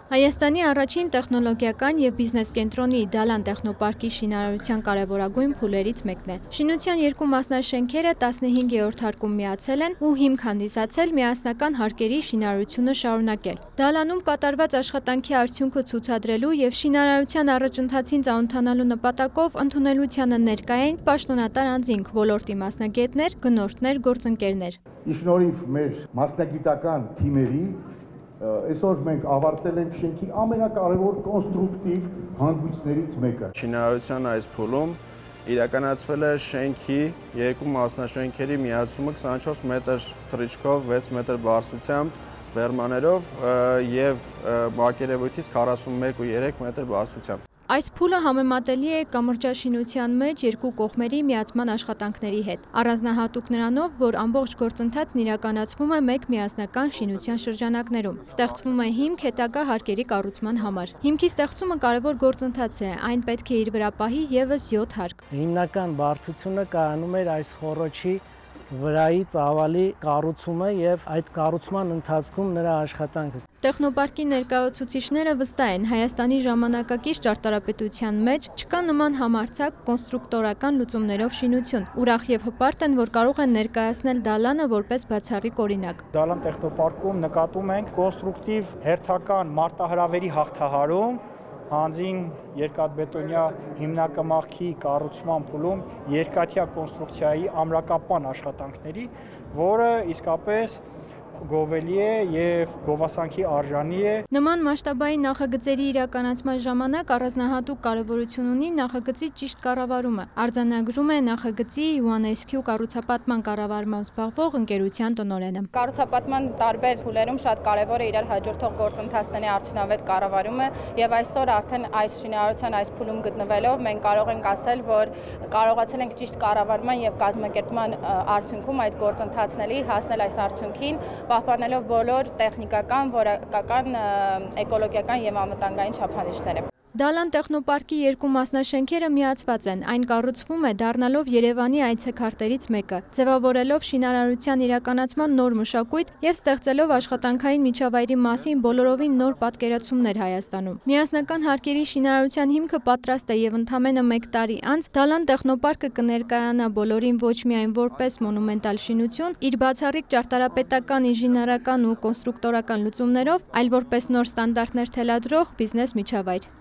Հայաստանի առաջին տեխնոլոգիական և բիզնես կենտրոնի Դալան տեխնոպարկի շինարարության կարևորագույն փուլերից մեկն է։ Շինության երկու մասնաշենքերը 15-րդ հարկում միացել են ու հիմք հանդիսացել միասնական հարկերի շինարարությունը շարունակել։ Դալանում կատարված աշխատանքի արդյունքը ցուցադրելու և շինարարության առաջընթացին ծանոթանալու նպատակով ընդունելությանը ներկա էին պաշտոնատար անձինք, ոլորտի մասնագետներ, գնորդներ, գործընկերներ։ Շնորհիվ մեր մասնագիտական թիմերի այսօր մենք ավարտել ենք շենքի ամենակարևոր կոնստրուկտիվ հանգույցներից մեկը։ Շինարարության այս փուլում իրականացվել է շենքի երկու մասնաշենքերի միացումը 24 մետր թռիչքով 6 մետր բարձրությամբ վերմաներով և մակերևույթից 41,3 մետր բարձրությամբ։ Այս փուլը համեմատելի է կամրջաշինության մեջ երկու կողմերի միացման աշխատանքների հետ, առանձնահատուկ նրանով, որ ամբողջ գործընթացն իրականացվում է մեկ միասնական շինության շրջանակներում։ Ստեղծվում է հիմք հետագա հարկերի կառուցման համար։ Հիմքի ստեղծումը կարևոր գործընթաց է, այն պետք է իր վրա պահի ևս 7 հարկ։ Հիմնական բարդությունը կայանում էր այս խոռոչի վրայի ծավալի կառուցումը և այդ կառուցման ընթացքում նրա աշխատանքը։ Տեխնոպարկի ներկայացուցիչները վստահ են, Հայաստանի ժամանակակից ճարտարապետության մեջ չկա նման համարձակ կոնստրուկտորական լուծումներով շինություն։ Ուրախ և հպարտ են, որ կարող են ներկայացնել Դալանը որպես բացառիկ օրինակ։ Դալան տեխնոպարկում նկատում ենք կոնստրուկտիվ հերթական մարտահրավերի հաղթահարում, հանձին երկաթբետոնյա հիմնակամախքի կառուցման փուլում երկաթյա կոնստրուկցիայի ամրակապան աշխատանքների, որը իսկապես գովելի է և գովասանքի արժանի է։ Նման մասշտաբային նախագծերի իրականացման ժամանակ առանձնահատուկ կարևորություն ունի նախագծի ճիշտ կառավարումը, արձանագրում է նախագծի UNSQ կառուցապատման կառավարմամբ զբաղվող ընկերության տնօրենը։ Կառուցապատման տարբեր փուլերում շատ կարևոր է իրար հաջորդող գործընթացների արդյունավետ կառավարումը և այսօր արդեն այս շինարարության այս փուլում գտնվելով մենք կարող ենք ասել, որ կարողացել ենք ճիշտ կառավարման և կազմակերպման արդյունքում այդ գործընթացների հասնել այս արդյունքին, պահպանելով բոլոր տեխնիկական, որակական, էկոլոգիական և անվտանգային չափանիշները։ Դալան տեխնոպարկի երկու մասնաշենքերը միացված են, այն կառուցվում է դառնալով Երևանի այցեքարտերից մեկը, ձևավորելով շինարարության իրականացման նոր մշակույթ և ստեղծելով աշխատանքային միջավայրի մասին բոլորովին նոր պատկերացումներ Հայաստանում։ Միասնական հարկերի շինարարության հիմքը պատրաստ է և ընդամենը 1 տարի անց Դալան տեխնոպարկը կներկայանա բոլորին ոչ միայն որպես մոնումենտալ շինություն, իր բացառիկ ճարտարապետական, ինժեներական ու կոնստրուկտորական լուծումներով, այլ որպես նոր ստանդարտներ թելադրող բիզնես միջավայր։